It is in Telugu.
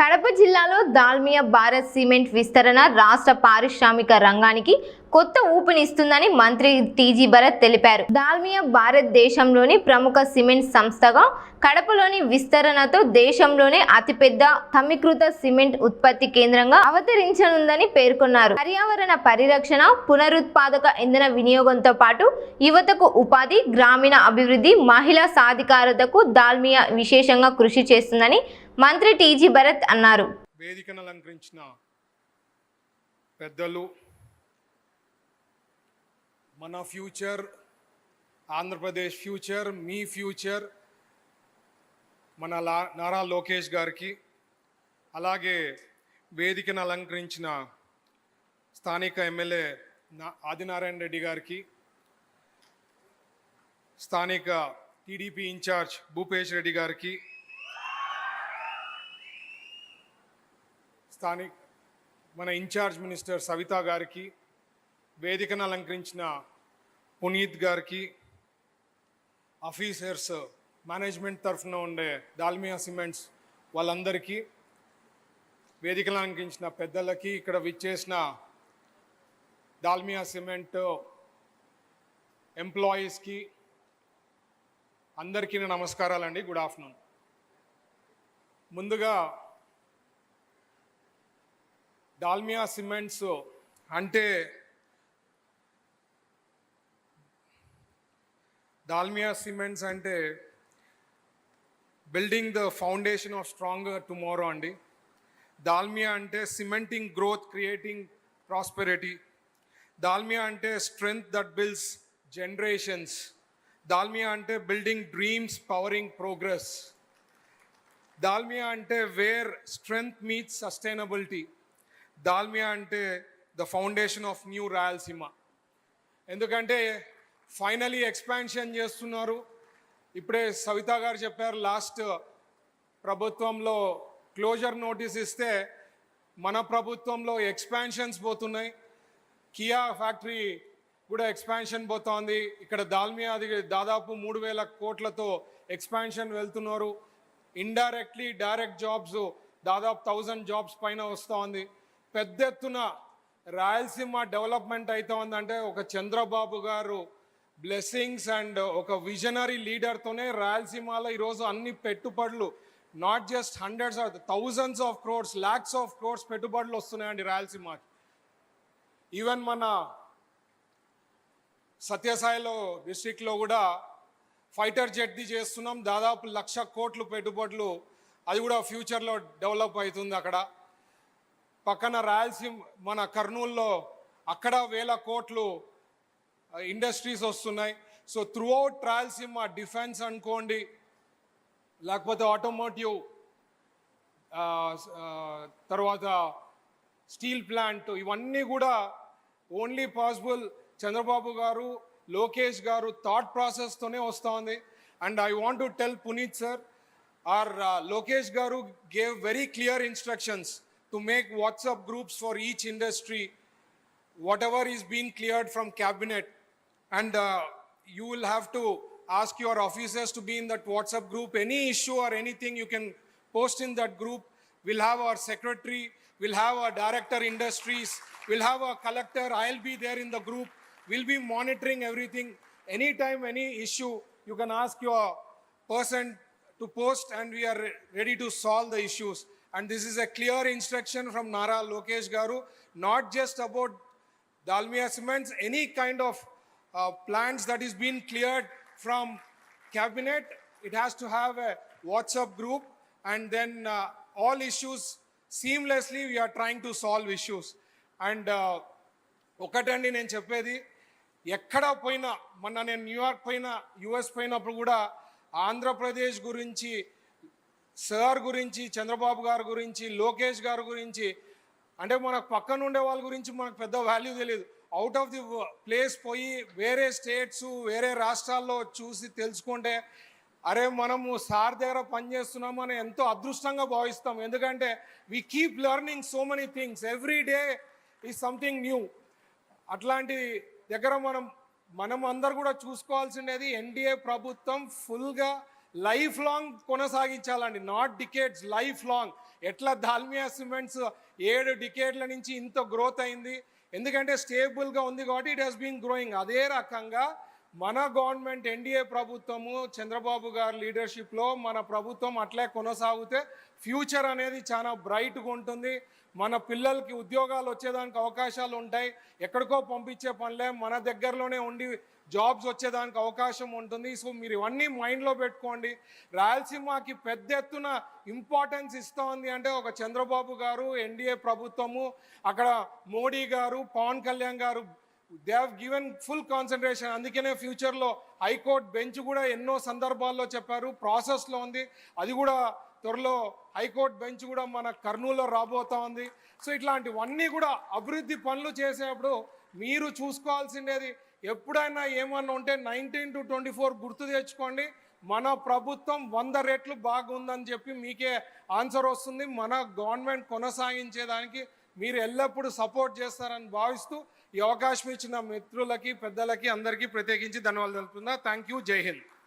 కడప జిల్లాలో దాల్మియా భారత్ సిమెంట్ విస్తరణ రాష్ట్ర పారిశ్రామిక రంగానికి కొత్త ఊపినిస్తుందని మంత్రి టీజీ భరత్ తెలిపారు. దాల్మియా భారతదేశంలోని ప్రముఖ సిమెంట్ సంస్థగా కడపలోని విస్తరణతో దేశంలోనే అతిపెద్ద సమీకృత సిమెంట్ ఉత్పత్తి కేంద్రంగా అవతరించనుందని పేర్కొన్నారు. పర్యావరణ పరిరక్షణ, పునరుత్పాదక ఇంధన వినియోగంతో పాటు యువతకు ఉపాధి, గ్రామీణ అభివృద్ధి, మహిళా సాధికారతకు దాల్మియా విశేషంగా కృషి చేస్తుందని మంత్రి టీజీ భరత్ అన్నారు. వేదికను అలంకరించిన పెద్దలు, మన ఫ్యూచర్, ఆంధ్రప్రదేశ్ ఫ్యూచర్, మీ ఫ్యూచర్ మన నారా లోకేష్ గారికి, అలాగే వేదికను అలంకరించిన స్థానిక ఎమ్మెల్యే ఆదినారాయణ రెడ్డి గారికి, స్థానిక టీడీపీ ఇన్ఛార్జ్ భూపేష్ రెడ్డి గారికి, మన ఇన్ఛార్జ్ మినిస్టర్ సవితా గారికి, వేదికను అలంకరించిన పునీత్ గారికి, ఆఫీసర్స్ మేనేజ్మెంట్ తరఫున ఉండే దాల్మియా సిమెంట్స్ వాళ్ళందరికీ, వేదికను అలంకరించిన పెద్దలకి, ఇక్కడ విచ్చేసిన దాల్మియా సిమెంట్ ఎంప్లాయీస్కి అందరికీ నమస్కారాలండి. Good afternoon. ముందుగా దాల్మియా సిమెంట్స్ అంటే building the foundation of stronger tomorrow అండి. దాల్మియా అంటే cementing growth, creating prosperity. Dalmia అంటే strength that builds generations. Dalmia అంటే building dreams, powering progress. Dalmia అంటే where strength meets sustainability. Dalmia అంటే the foundation of new Rayalaseema. ఎందుకంటే ఫైనలీ ఎక్స్పాన్షన్ చేస్తున్నారు. ఇప్పుడే సవితా గారు చెప్పారు, లాస్ట్ ప్రభుత్వంలో క్లోజర్ నోటీస్ ఇస్తే మన ప్రభుత్వంలో ఎక్స్పాన్షన్స్ పోతున్నాయి. కియా ఫ్యాక్టరీ కూడా ఎక్స్పాన్షన్ పోతోంది. ఇక్కడ దాల్మియాది దాదాపు 3,000 కోట్లతో ఎక్స్పాన్షన్ వెళ్తున్నారు. ఇండైరెక్ట్లీ డైరెక్ట్ జాబ్స్ దాదాపు 1000 జాబ్స్ పైన వస్తోంది. పెద్ద ఎత్తున రాయలసీమ డెవలప్మెంట్ అవుతా ఉందంటే ఒక చంద్రబాబు గారు బ్లెస్సింగ్స్ అండ్ ఒక విజనరీ లీడర్తోనే రాయలసీమలో ఈరోజు అన్ని పెట్టుబడులు, not just hundreds of thousands of crores, lakhs of crores పెట్టుబడులు వస్తున్నాయండి రాయలసీమకి. ఈవెన్ మన సత్యసాయిలో డిస్ట్రిక్ట్లో కూడా ఫైటర్ జెట్ది చేస్తున్నాం, దాదాపు 1,00,000 కోట్లు పెట్టుబడులు. అది కూడా ఫ్యూచర్లో డెవలప్ అవుతుంది. అక్కడ పక్కన రాయలసీమ మన కర్నూలులో అక్కడ 1,000 కోట్లు ఇండస్ట్రీస్ వస్తున్నాయి. So through out Rayalaseema defence అనుకోండి, లేకపోతే ఆటోమోటివ్, తర్వాత స్టీల్ ప్లాంట్, ఇవన్నీ కూడా ఓన్లీ పాసిబుల్ చంద్రబాబు గారు, లోకేష్ గారు థాట్ ప్రాసెస్తోనే వస్తుంది. And I want to tell Puneet sir, our Lokesh Garu gave very clear instructions to make WhatsApp groups for each industry, whatever is being cleared from cabinet, and you will have to ask your officers to be in that WhatsApp group. Any issue or anything you can post in that group. We'll have our secretary, we'll have our director industries, we'll have our collector. I'll be there in the group. We'll be monitoring everything. Anytime any issue, you can ask your person to post, and we are ready to solve the issues. And this is a clear instruction from Nara Lokesh Garu, not just about Dalmia Cements, any kind of plans that is being cleared from cabinet, it has to have a WhatsApp group, and then all issues seamlessly we are trying to solve issues. And ఒకటండి నేను చెప్పేది, ఎక్కడ పోయినా, మొన్న నేను న్యూయార్క్ పోయినా, యుఎస్ పోయినప్పుడు కూడా ఆంధ్రప్రదేశ్ గురించి, సార్ గురించి, చంద్రబాబు గారి గురించి, లోకేష్ గారి గురించి, అంటే మనకు పక్కన ఉండే వాళ్ళ గురించి మనకు పెద్ద వాల్యూ తెలియదు. అవుట్ ఆఫ్ ది ప్లేస్ పోయి వేరే స్టేట్స్, వేరే రాష్ట్రాల్లో చూసి తెలుసుకుంటే, అరే మనము సార్ దగ్గర పనిచేస్తున్నామని ఎంతో అదృష్టంగా భావిస్తాం. ఎందుకంటే we keep learning so many things, every day is something new. అట్లాంటి దగ్గర మనం అందరు కూడా చూసుకోవాల్సిండేది, ఎన్డీఏ ప్రభుత్వం ఫుల్గా లైఫ్ లాంగ్ కొనసాగించాలండి, నాట్ డికేడ్స్, లైఫ్ లాంగ్. ఎట్లా దాల్మియా సిమెంట్స్ 7 డికేడ్ల నుంచి ఇంత గ్రోత్ అయింది, ఎందుకంటే స్టేబుల్గా ఉంది కాబట్టి ఇట్ హెస్ బీన్ గ్రోయింగ్. అదే రకంగా మన గవర్నమెంట్ ఎన్డీఏ ప్రభుత్వము చంద్రబాబు గారి లీడర్షిప్లో మన ప్రభుత్వం అట్లే కొనసాగితే ఫ్యూచర్ అనేది చాలా బ్రైట్గా ఉంటుంది. మన పిల్లలకి ఉద్యోగాలు వచ్చేదానికి అవకాశాలు ఉంటాయి, ఎక్కడికో పంపించే పనిలే, మన దగ్గరలోనే ఉండి జాబ్స్ వచ్చేదానికి అవకాశం ఉంటుంది. సో మీరు ఇవన్నీ మైండ్లో పెట్టుకోండి. రాయలసీమకి పెద్ద ఎత్తున ఇంపార్టెన్స్ ఇస్తోంది అంటే ఒక చంద్రబాబు గారు, ఎన్డీఏ ప్రభుత్వము, అక్కడ మోడీ గారు, పవన్ కళ్యాణ్ గారు, they have given full concentration. అందుకనే ఫ్యూచర్లో హైకోర్టు బెంచ్ కూడా ఎన్నో సందర్భాల్లో చెప్పారు, ప్రాసెస్లో ఉంది. అది కూడా త్వరలో హైకోర్టు బెంచ్ కూడా మన కర్నూలులో రాబోతా ఉంది. సో ఇట్లాంటివన్నీ కూడా అభివృద్ధి పనులు చేసేటప్పుడు మీరు చూసుకోవాల్సిండేది, ఎప్పుడైనా ఏమన్నా ఉంటే 19 to 24 గుర్తు తెచ్చుకోండి. మన ప్రభుత్వం 100 రెట్లు బాగుందని చెప్పి మీకే ఆన్సర్ వస్తుంది. మన గవర్నమెంట్ కొనసాగించేదానికి మీరు ఎల్లప్పుడూ సపోర్ట్ చేస్తారని భావిస్తూ ఈ అవకాశం ఇచ్చిన మిత్రులకి, పెద్దలకి, అందరికీ ప్రత్యేకించి ధన్యవాదాలు తెలుపుతున్నా. Thank you. జై హింద్.